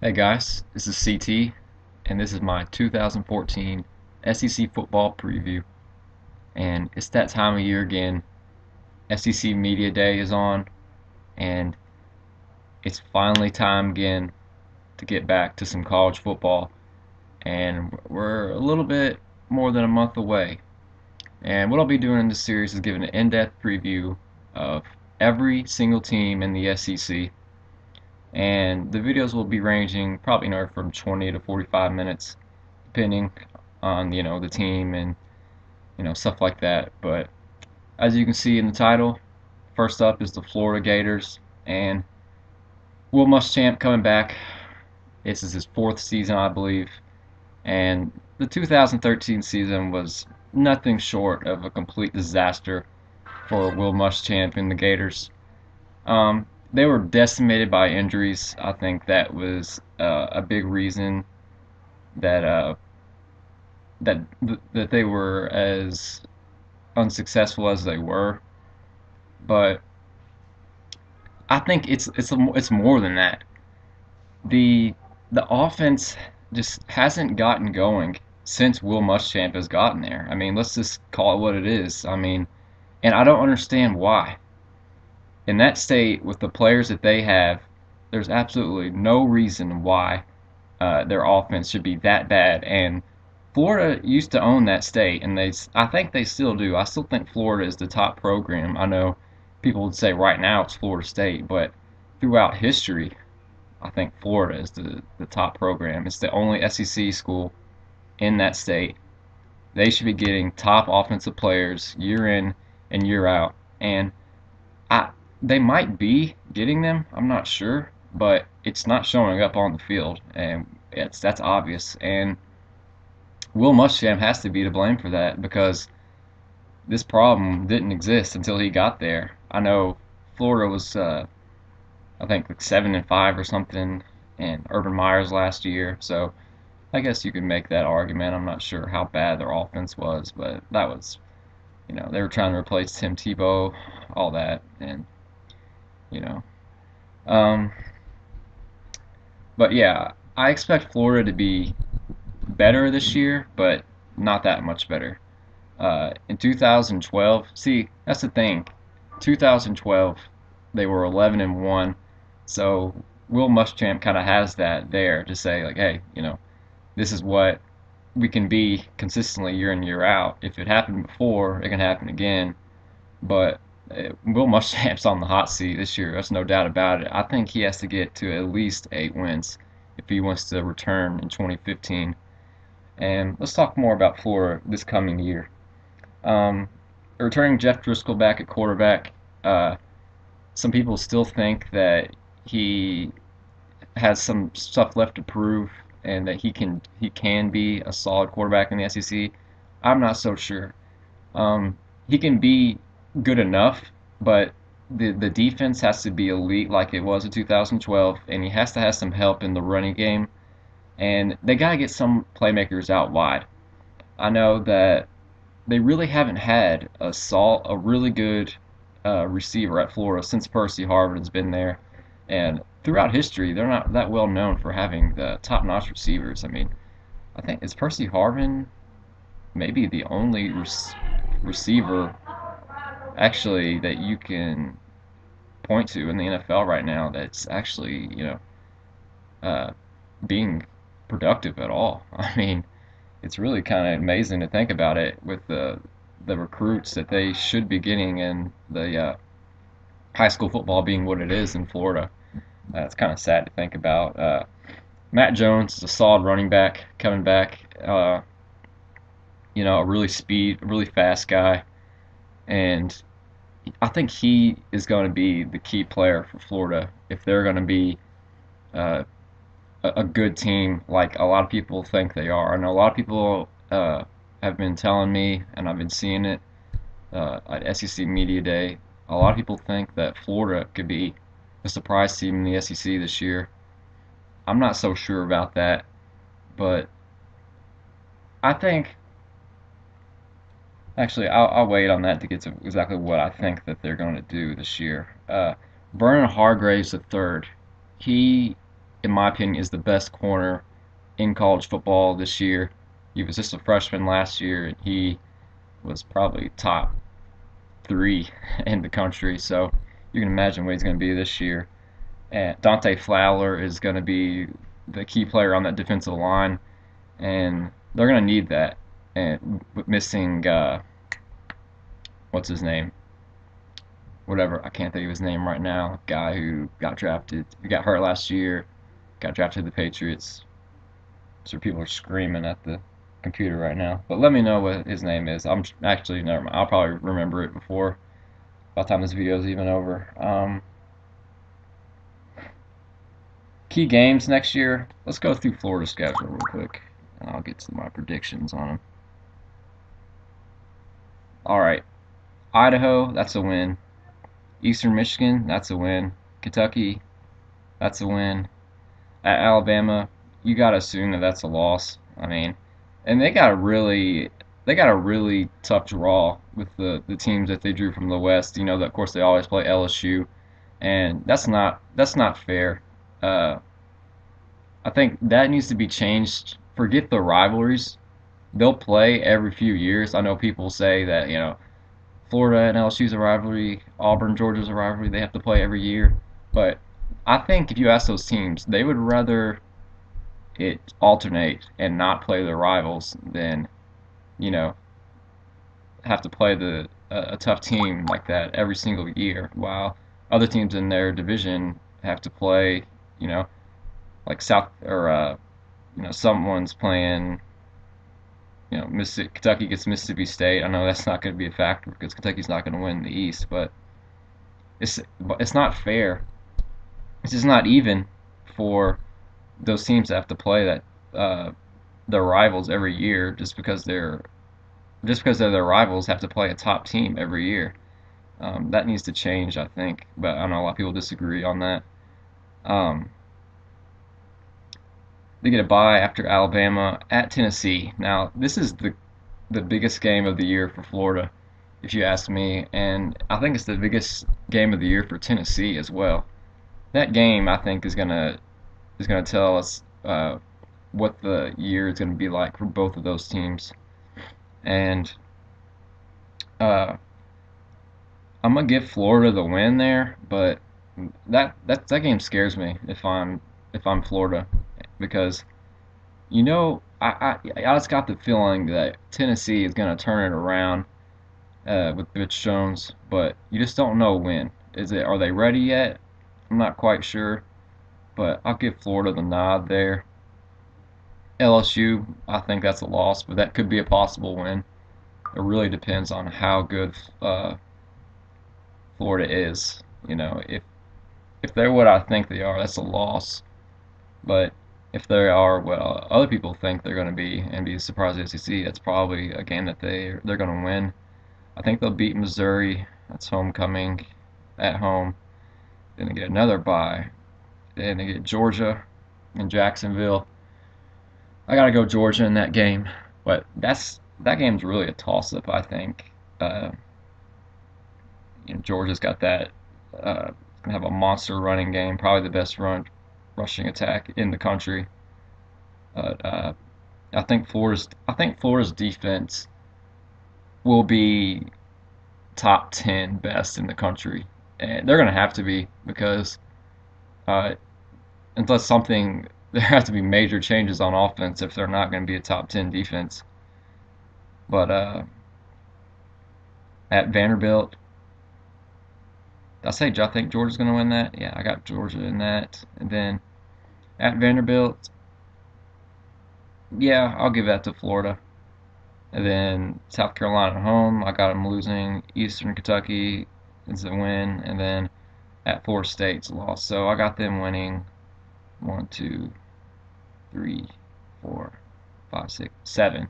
Hey guys, this is CT, and this is my 2014 SEC football preview. And it's that time of year again. SEC Media Day is on, and it's finally time again to get back to some college football. And we're a little bit more than a month away. And what I'll be doing in this series is giving an in-depth preview of every single team in the SEC. And the videos will be ranging probably anywhere from 20 to 45 minutes depending on the team and stuff like that. But as you can see in the title, first up is the Florida Gators and Will Muschamp coming back. This is his fourth season, I believe, and the 2013 season was nothing short of a complete disaster for Will Muschamp and the Gators. They were decimated by injuries. I think that was a big reason that that that they were as unsuccessful as they were. But I think it's more than that. The the offense just hasn't gotten going since Will Muschamp has gotten there. I mean, let's just call it what it is. I mean, and I don't understand why. In that state, with the players that they have, there's absolutely no reason why their offense should be that bad. And Florida used to own that state, and I think they still do. I still think Florida is the top program. I know people would say right now it's Florida State, but throughout history, I think Florida is the top program. It's the only SEC school in that state. They should be getting top offensive players year in and year out, and I they might be getting them. I'm not sure, but it's not showing up on the field, and that's obvious. And Will Muschamp has to be to blame for that because this problem didn't exist until he got there. I know Florida was, I think, like 7-5 or something, and Urban Meyer's last year. So I guess you could make that argument. I'm not sure how bad their offense was, but that was, they were trying to replace Tim Tebow, all that, and you know, um, but yeah, I expect Florida to be better this year, but not that much better. In 2012, see, that's the thing. 2012, they were 11 and 1, so Will Muschamp kind of has that there to say like, hey, this is what we can be consistently year in year out. If it happened before, it can happen again. But Will Muschamp's on the hot seat this year. There's no doubt about it. I think he has to get to at least 8 wins if he wants to return in 2015. And let's talk more about Florida this coming year. Um, Returning Jeff Driscoll back at quarterback, uh, some people still think that he has some stuff left to prove and that he can be a solid quarterback in the SEC. I'm not so sure. He can be good enough, but the defense has to be elite like it was in 2012, and he has to have some help in the running game. And they got to get some playmakers out wide. I know that they really haven't had a really good receiver at Florida since Percy Harvin's been there, and throughout history they're not that well known for having the top-notch receivers. I mean, I think is Percy Harvin maybe the only receiver actually that you can point to in the NFL right now that's actually uh, being productive at all. I mean, it's really kind of amazing to think about it with the recruits that they should be getting and the high school football being what it is in Florida. It's kind of sad to think about. Matt Jones is a solid running back coming back. A really fast guy, and I think he is going to be the key player for Florida if they're going to be uh, a good team like a lot of people think they are. I know a lot of people have been telling me, and I've been seeing it at SEC Media Day. A lot of people think that Florida could be a surprise team in the SEC this year. I'm not so sure about that, but I think actually I'll wait on that to get to exactly what I think that they're going to do this year. Vernon Hargraves the third, he in my opinion, is the best corner in college football this year. He was just a freshman last year, and he was probably top three in the country. So you can imagine what he's going to be this year. And Dante Fowler is going to be the key player on that defensive line, and they're going to need that. And missing what's his name? Whatever, I can't think of his name right now. Guy who got drafted, who got hurt last year, got drafted to the Patriots. So people are screaming at the computer right now. But let me know what his name is. I'm actually never mind. I'll probably remember it before by the time this video is even over. Key games next year. Let's go through Florida's schedule real quick, and I'll get to my predictions on them. All right, Idaho, that's a win. Eastern Michigan, that's a win. Kentucky, that's a win. At Alabama, you gotta assume that that's a loss. I mean, and they got a really tough draw with the teams that they drew from the West. You know, that of course they always play LSU, and that's not fair. Uh, I think that needs to be changed. Forget the rivalries. They'll play every few years. I know people say that, Florida and LSU's a rivalry, Auburn, Georgia's a rivalry. They have to play every year. But I think if you ask those teams, they would rather it alternate and not play their rivals than, you know, have to play a tough team like that every single year, while other teams in their division have to play, you know, like South or someone's playing. Mississippi, Kentucky gets Mississippi State. I know that's not going to be a factor because Kentucky's not going to win the East, but it's not fair. It's just not even for those teams to have to play that their rivals every year just because they're their rivals have to play a top team every year. That needs to change, I think, but I know a lot of people disagree on that. Um, they get a bye after Alabama at Tennessee. Now, this is the biggest game of the year for Florida, if you ask me, and I think it's the biggest game of the year for Tennessee as well. That game, I think, is gonna tell us what the year is gonna be like for both of those teams, and uh, I'm gonna give Florida the win there, but that game scares me if I'm Florida because I just got the feeling that Tennessee is gonna turn it around with Mitch Jones, but you just don't know when. Are they ready yet? I'm not quite sure, but I'll give Florida the nod there. LSU, I think that's a loss, but that could be a possible win. It really depends on how good Florida is. If they're what I think they are, that's a loss. But if they are what other people think they're going to be and be surprised at SEC, that's probably a game that they're going to win. I think they'll beat Missouri. That's homecoming at home. Then they get another bye. Then they get Georgia and Jacksonville. I gotta go Georgia in that game, but that game's really a toss-up. I think Georgia's got that gonna have a monster running game, probably the best rushing attack in the country. But I think Florida's defense will be top 10 best in the country, and they're gonna have to be because uh, unless something there has to be major changes on offense if they're not going to be a top 10 defense. But at Vanderbilt, I think Georgia's going to win that. Yeah, I got Georgia in that. And then at Vanderbilt, yeah, I'll give that to Florida. And then South Carolina at home, I got them losing. Eastern Kentucky is a win. And then at Florida State's a loss. So I got them winning 1, 2, 3, 4, 5, 6, 7.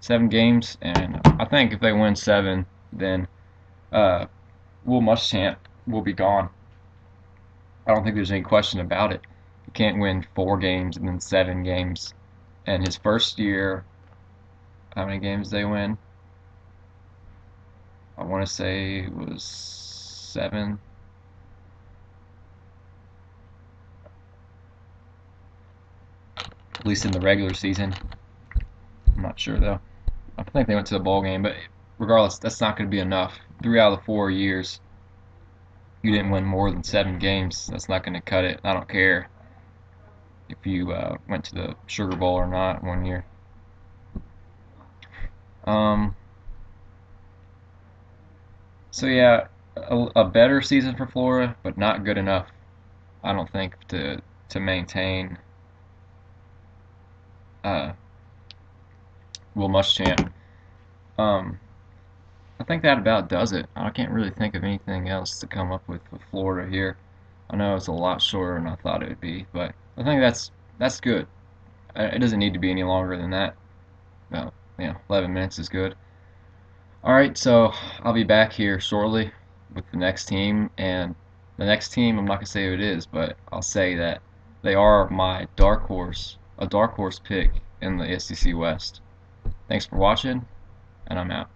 7 games, and I think if they win 7, then Will Muschamp will be gone. I don't think there's any question about it. You can't win 4 games and then 7 games. And his first year, how many games did they win? I want to say it was 7. at least in the regular season. I'm not sure though. I think they went to the bowl game, but regardless, that's not going to be enough. 3 out of the 4 years, you didn't win more than 7 games. That's not going to cut it. I don't care if you went to the Sugar Bowl or not one year. Um, so yeah, a better season for Florida, but not good enough, I don't think, to maintain uh, Will Muschamp. Um, I think that about does it. I can't really think of anything else to come up with Florida here. I know it's a lot shorter than I thought it would be, but I think that's good. It doesn't need to be any longer than that. Well, 11 minutes is good. All right, so I'll be back here shortly with the next team, and the next team, I'm not gonna say who it is, but I'll say that they are my a dark horse pick in the SEC West. Thanks for watching, and I'm out.